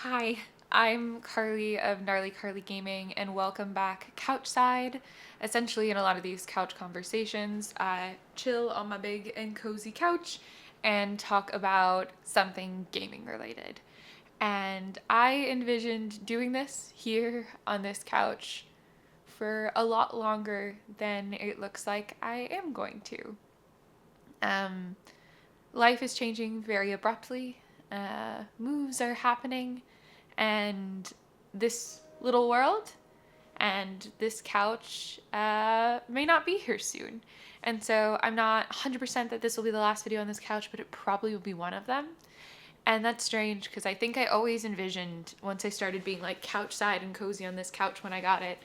Hi, I'm Carly of gnarlycarleygaming, and welcome back couchside. Essentially, in a lot of these couch conversations, I chill on my big and cozy couch and talk about something gaming related. And I envisioned doing this here on this couch for a lot longer than it looks like I am going to. Um, Life is changing very abruptly. Moves are happening, and this little world and this couch may not be here soon. And so I'm not 100% that this will be the last video on this couch, but it probably will be one of them. And that's strange because I think I always envisioned, once I started being like couch side and cozy on this couch when I got it,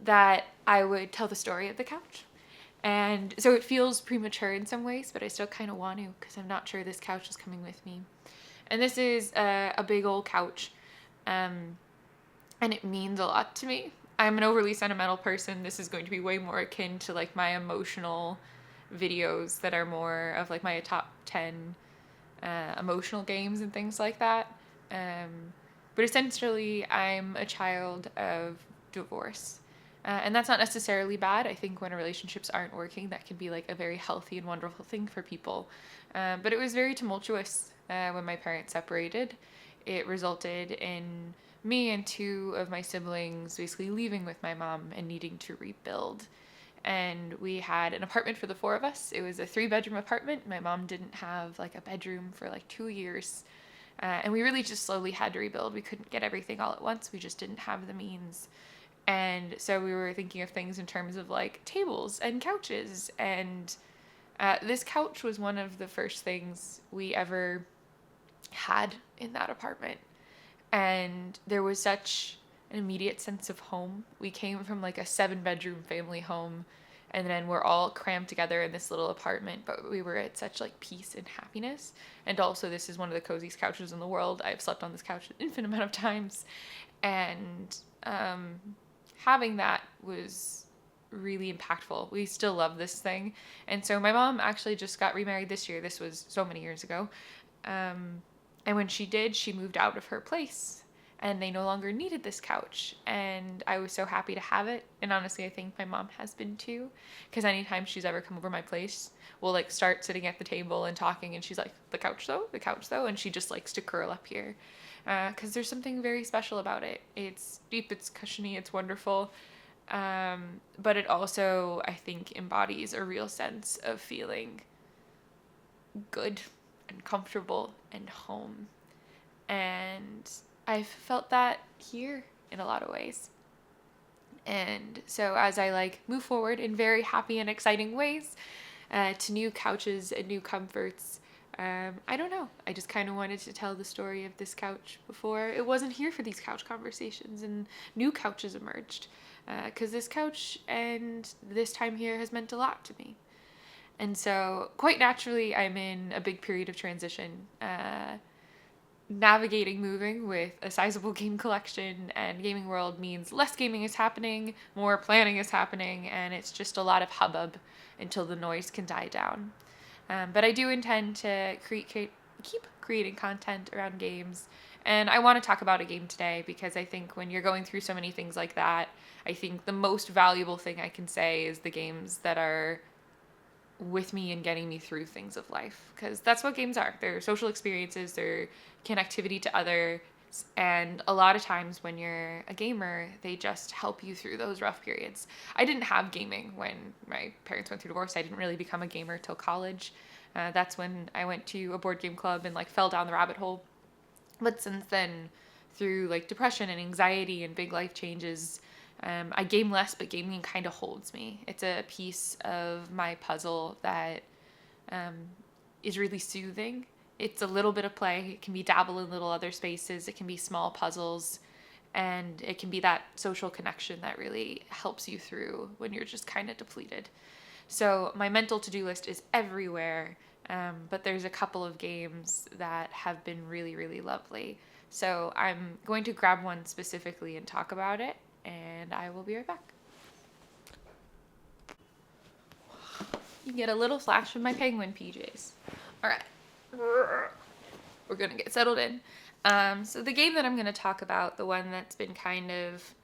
that I would tell the story of the couch. And so it feels premature in some ways, but I still kind of want to because I'm not sure this couch is coming with me. And this is a big old couch, and it means a lot to me. I'm an overly sentimental person. This is going to be way more akin to like my emotional videos that are more of like my top 10 emotional games and things like that. But essentially, I'm a child of divorce. And that's not necessarily bad. I think when relationships aren't working, that can be like a very healthy and wonderful thing for people. But it was very tumultuous when my parents separated. It resulted in me and two of my siblings basically leaving with my mom and needing to rebuild. And we had an apartment for the four of us. It was a 3-bedroom apartment. My mom didn't have like a bedroom for like 2 years. And we really just slowly had to rebuild. We couldn't get everything all at once. We just didn't have the means. And so we were thinking of things in terms of like tables and couches. And this couch was one of the first things we ever had in that apartment. And there was such an immediate sense of home. We came from like a 7-bedroom family home, and then we're all crammed together in this little apartment, but we were at such like peace and happiness. And also, this is one of the coziest couches in the world. I've slept on this couch an infinite amount of times, and having that was really impactful. We still love this thing. And so my mom actually just got remarried this year. This was so many years ago. And when she did, she moved out of her place and they no longer needed this couch. And I was so happy to have it. And honestly, I think my mom has been too. Because anytime she's ever come over my place, we'll like start sitting at the table and talking. And she's like, the couch though? The couch though? And she just likes to curl up here. Because there's something very special about it. It's deep, it's cushiony, it's wonderful. But it also, I think, embodies a real sense of feeling good and comfortable and home. And I've felt that here in a lot of ways. And so as I like move forward in very happy and exciting ways to new couches and new comforts, I don't know. I just kind of wanted to tell the story of this couch before it wasn't here for these couch conversations and new couches emerged. Because this couch and this time here has meant a lot to me. And so, quite naturally, I'm in a big period of transition. Navigating moving with a sizable game collection and gaming world means less gaming is happening, more planning is happening, and it's just a lot of hubbub until the noise can die down. But I do intend to keep creating content around games. And I want to talk about a game today because I think when you're going through so many things like that, I think the most valuable thing I can say is the games that are with me and getting me through things of life, because that's what games are. They're social experiences, they're connectivity to others, and a lot of times when you're a gamer, they just help you through those rough periods. I didn't have gaming when my parents went through divorce. I didn't really become a gamer till college. That's when I went to a board game club and like fell down the rabbit hole. But since then, through like depression and anxiety and big life changes, I game less, but gaming kind of holds me. It's a piece of my puzzle that is really soothing. It's a little bit of play. It can be dabble in little other spaces. It can be small puzzles. And it can be that social connection that really helps you through when you're just kind of depleted. So my mental to-do list is everywhere. But there's a couple of games that have been really, really lovely. So I'm going to grab one specifically and talk about it. And I will be right back. You get a little flash of my penguin PJs. All right. we're going to get settled in. So the game that I'm going to talk about, the one that's been kind of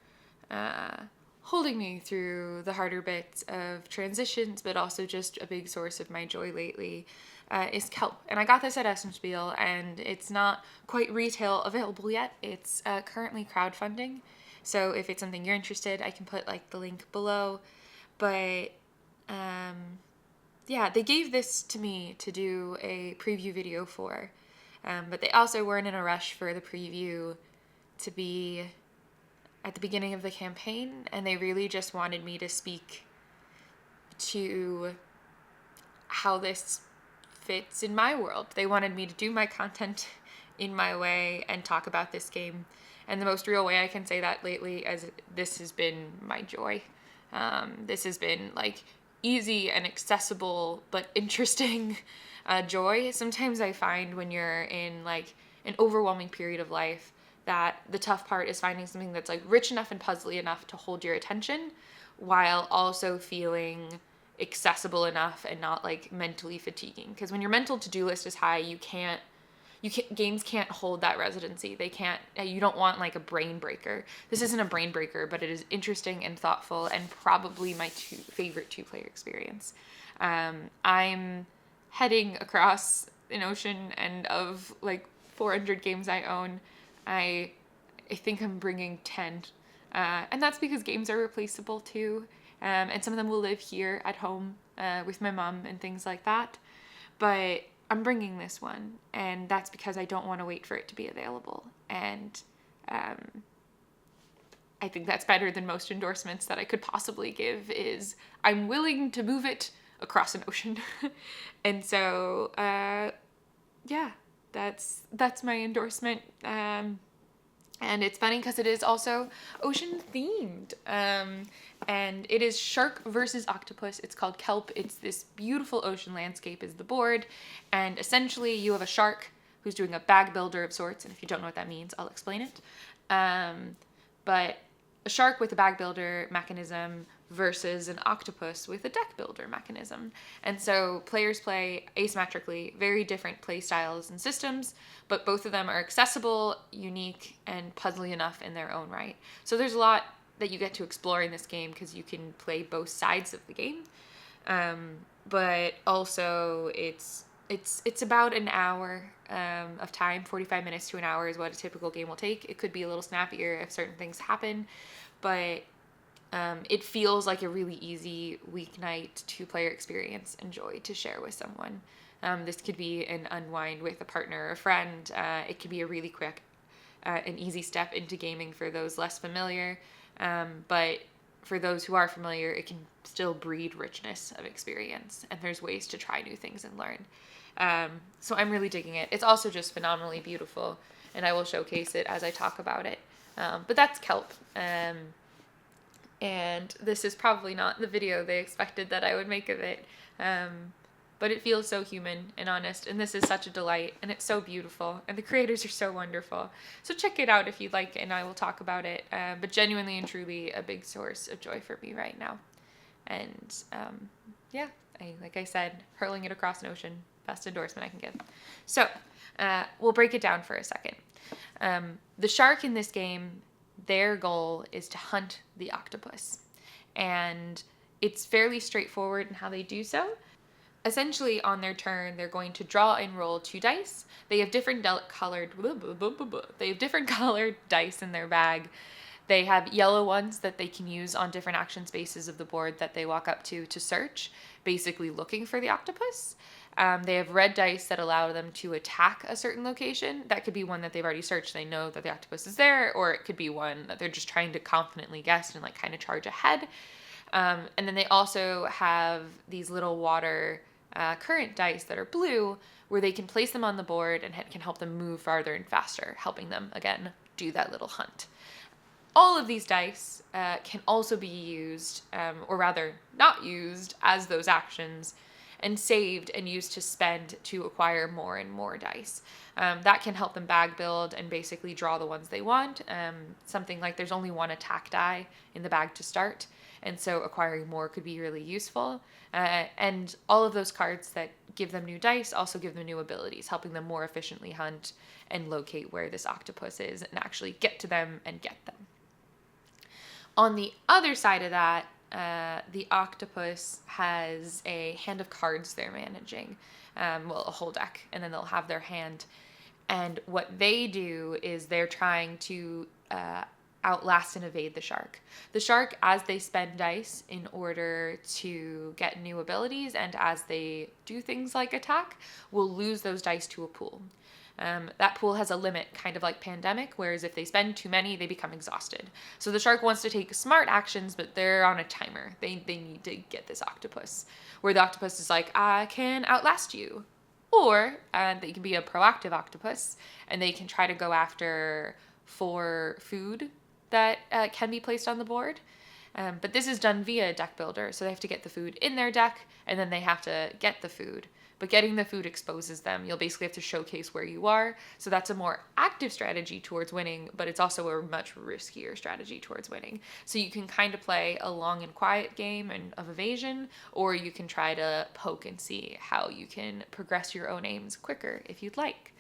holding me through the harder bits of transitions, but also just a big source of my joy lately, is Kelp. And I got this at Essenspiel, and it's not quite retail available yet. It's currently crowdfunding. So if it's something you're interested, I can put like the link below. But yeah, they gave this to me to do a preview video for. But they also weren't in a rush for the preview to be at the beginning of the campaign, and they really just wanted me to speak to how this fits in my world. They wanted me to do my content in my way and talk about this game. And the most real way I can say that lately is this has been my joy. This has been like easy and accessible but interesting joy. Sometimes I find when you're in like an overwhelming period of life that the tough part is finding something that's like rich enough and puzzly enough to hold your attention while also feeling accessible enough and not like mentally fatiguing. Because when your mental to-do list is high, games can't hold that residency. They can't, you don't want like a brain breaker. This isn't a brain breaker, but it is interesting and thoughtful and probably my favorite two-player experience. I'm heading across an ocean, and of like 400 games I own, I think I'm bringing 10. And that's because games are replaceable too. And some of them will live here at home with my mom and things like that. But I'm bringing this one, and that's because I don't want to wait for it to be available. And I think that's better than most endorsements that I could possibly give, is I'm willing to move it across an ocean. And so, yeah, that's my endorsement. And it's funny because it is also ocean themed. And it is shark versus octopus. It's called Kelp. It's this beautiful ocean landscape is the board. And essentially you have a shark who's doing a bag builder of sorts. And if you don't know what that means, I'll explain it. But a shark with a bag builder mechanism versus an octopus with a deck builder mechanism. And so players play asymmetrically, very different play styles and systems, but both of them are accessible, unique, and puzzly enough in their own right. So there's a lot that you get to explore in this game because you can play both sides of the game. But also it's about an hour of time. 45 minutes to an hour is what a typical game will take. It could be a little snappier if certain things happen, but it feels like a really easy weeknight two-player experience and joy to share with someone. This could be an unwind with a partner or a friend. It could be a really quick and easy step into gaming for those less familiar. But for those who are familiar, it can still breed richness of experience, and there's ways to try new things and learn. So I'm really digging it. It's also just phenomenally beautiful, and I will showcase it as I talk about it. But that's Kelp. And this is probably not the video they expected that I would make of it. But it feels so human and honest, and this is such a delight, and it's so beautiful, and the creators are so wonderful. So check it out if you'd like, and I will talk about it. But genuinely and truly a big source of joy for me right now. And yeah, like I said, hurling it across an ocean, best endorsement I can give. So we'll break it down for a second. The shark in this game, their goal is to hunt the octopus, and it's fairly straightforward in how they do so. Essentially, on their turn, they're going to draw and roll 2 dice. They have different colored dice in their bag. They have yellow ones that they can use on different action spaces of the board that they walk up to search, basically looking for the octopus. They have red dice that allow them to attack a certain location. That could be one that they've already searched. They know that the octopus is there, or it could be one that they're just trying to confidently guess and like kind of charge ahead. And then they also have these little water current dice that are blue, where they can place them on the board and can help them move farther and faster, helping them, again, do that little hunt. All of these dice can also be used, or rather not used, as those actions, and saved and used to spend to acquire more and more dice. That can help them bag build and basically draw the ones they want. Something like there's only 1 attack die in the bag to start, and so acquiring more could be really useful. And all of those cards that give them new dice, also give them new abilities, helping them more efficiently hunt and locate where this octopus is and actually get to them and get them. On the other side of that, the octopus has a hand of cards they're managing, a whole deck, and then they'll have their hand. And what they do is they're trying to outlast and evade the shark. The shark, as they spend dice in order to get new abilities and as they do things like attack, will lose those dice to a pool. That pool has a limit, kind of like Pandemic, whereas if they spend too many, they become exhausted. So the shark wants to take smart actions, but they're on a timer. They need to get this octopus. Where the octopus is like, I can outlast you. Or they can be a proactive octopus, and they can try to go after for food that can be placed on the board. But this is done via deck builder, so they have to get the food in their deck, and then they have to get the food. But getting the food exposes them. You'll basically have to showcase where you are. So that's a more active strategy towards winning, but it's also a much riskier strategy towards winning. So you can kind of play a long and quiet game of evasion, or you can try to poke and see how you can progress your own aims quicker if you'd like.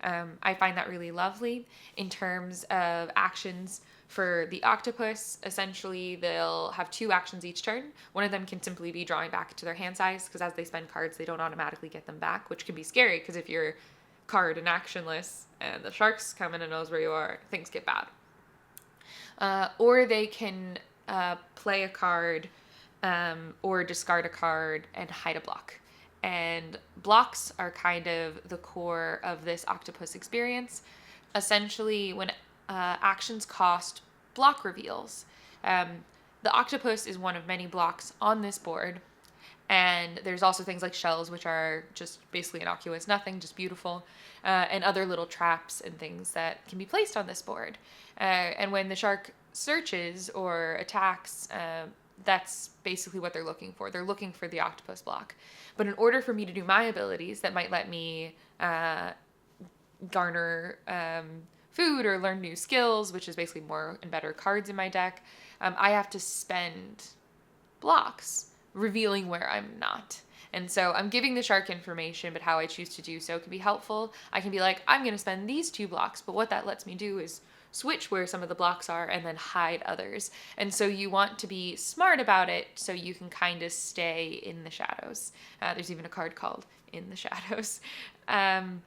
I find that really lovely. In terms of actions for the octopus, essentially they'll have 2 actions each turn. One of them can simply be drawing back to their hand size, because as they spend cards, they don't automatically get them back, which can be scary, because if you're card and actionless and the shark's coming and knows where you are, things get bad. Or they can play a card or discard a card and hide a block. And blocks are kind of the core of this octopus experience. Essentially, when actions cost block reveals, the octopus is one of many blocks on this board. And there's also things like shells, which are just basically innocuous, nothing, just beautiful, and other little traps and things that can be placed on this board. And when the shark searches or attacks, that's basically what they're looking for. They're looking for the octopus block. But in order for me to do my abilities that might let me garner food or learn new skills, which is basically more and better cards in my deck, I have to spend blocks revealing where I'm not. And so I'm giving the shark information, but how I choose to do so can be helpful. I can be like, I'm going to spend these 2 blocks, but what that lets me do is switch where some of the blocks are and then hide others. And so you want to be smart about it so you can kind of stay in the shadows. There's even a card called In the Shadows. And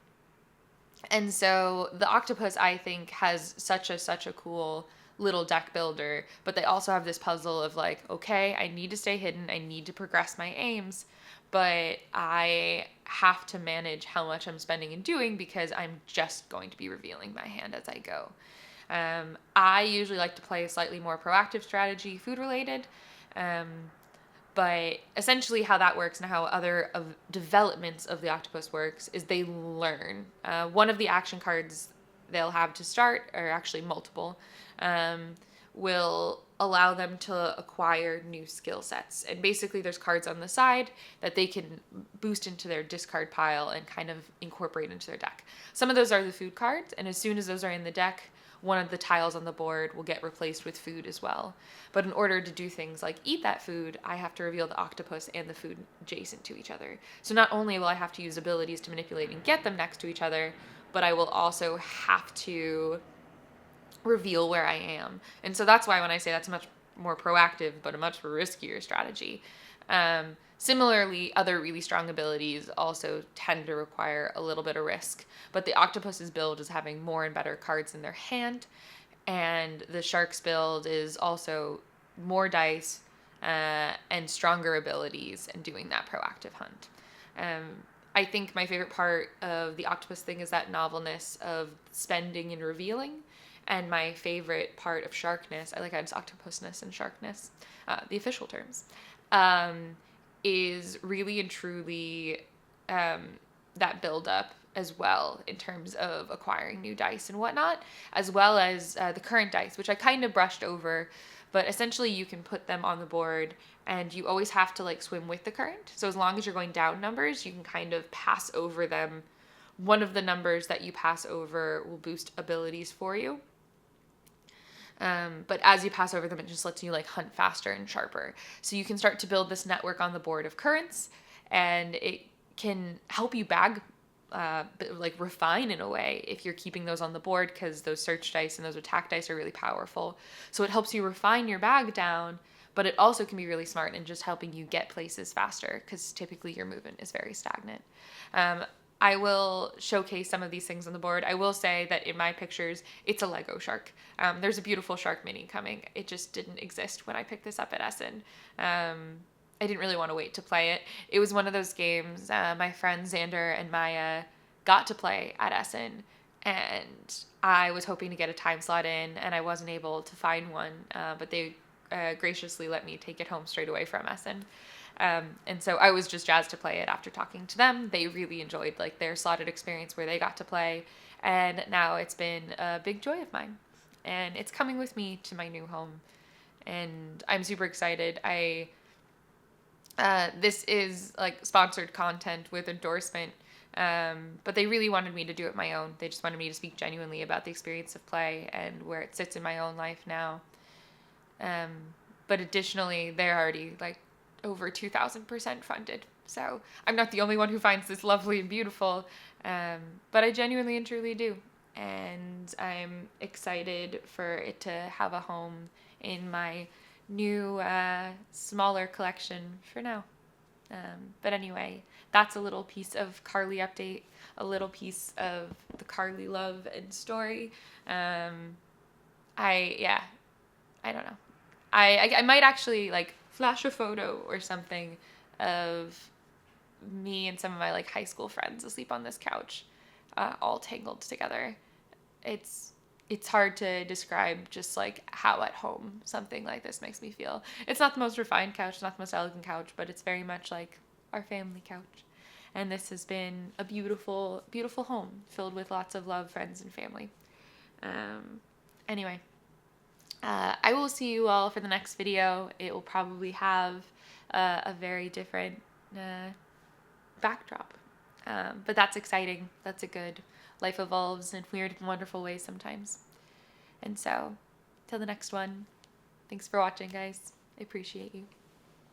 so the octopus, I think, has such a cool little deck builder, but they also have this puzzle of like, okay, I need to stay hidden, I need to progress my aims, but I have to manage how much I'm spending and doing, because I'm just going to be revealing my hand as I go. I usually like to play a slightly more proactive strategy, food related, but essentially how that works and how other developments of the octopus works is they learn. One of the action cards they'll have to start, or actually multiple, will allow them to acquire new skill sets. And basically there's cards on the side that they can boost into their discard pile and kind of incorporate into their deck. Some of those are the food cards, and as soon as those are in the deck, one of the tiles on the board will get replaced with food as well. But in order to do things like eat that food, I have to reveal the octopus and the food adjacent to each other. So not only will I have to use abilities to manipulate and get them next to each other, but I will also have to reveal where I am. And so that's why when I say that's much more proactive, but a much riskier strategy. Similarly, other really strong abilities also tend to require a little bit of risk, but the octopus's build is having more and better cards in their hand, and the shark's build is also more dice and stronger abilities and doing that proactive hunt. I think my favorite part of the octopus thing is that novelness of spending and revealing, and my favorite part of sharkness, I like how it's octopusness and sharkness, the official terms, is really and truly that build up as well in terms of acquiring new dice and whatnot, as well as the current dice, which I kind of brushed over, but essentially you can put them on the board and you always have to like swim with the current. So as long as you're going down numbers, you can kind of pass over them. One of the numbers that you pass over will boost abilities for you. But as you pass over them, it just lets you like hunt faster and sharper. So you can start to build this network on the board of currents, and it can help you bag, like refine in a way if you're keeping those on the board, because those search dice and those attack dice are really powerful. So it helps you refine your bag down, but it also can be really smart in just helping you get places faster, because typically your movement is very stagnant. I will showcase some of these things on the board. I will say that in my pictures, it's a Lego shark. There's a beautiful shark mini coming. It just didn't exist when I picked this up at Essen. I didn't really want to wait to play it. It was one of those games my friends Xander and Maya got to play at Essen, and I was hoping to get a time slot in, and I wasn't able to find one, but they graciously let me take it home straight away from Essen. And so I was just jazzed to play it after talking to them. They really enjoyed like their slotted experience where they got to play, and now it's been a big joy of mine, and it's coming with me to my new home, and I'm super excited. This is like sponsored content with endorsement, but they really wanted me to do it my own. They just wanted me to speak genuinely about the experience of play and where it sits in my own life now. But additionally, they're already like over 2,000% funded. So I'm not the only one who finds this lovely and beautiful, but I genuinely and truly do. And I'm excited for it to have a home in my new, smaller collection for now. But anyway, that's a little piece of Carly update, a little piece of the Carly love and story. I don't know. I might actually like flash a photo or something of me and some of my like high school friends asleep on this couch, all tangled together. It's hard to describe just like how at home something like this makes me feel. It's not the most refined couch, it's not the most elegant couch, but it's very much like our family couch. And this has been a beautiful, beautiful home filled with lots of love, friends, and family. Anyway. I will see you all for the next video. It will probably have a very different backdrop. But that's exciting. That's a good. Life evolves in weird and wonderful ways sometimes. And so, till the next one, thanks for watching, guys. I appreciate you.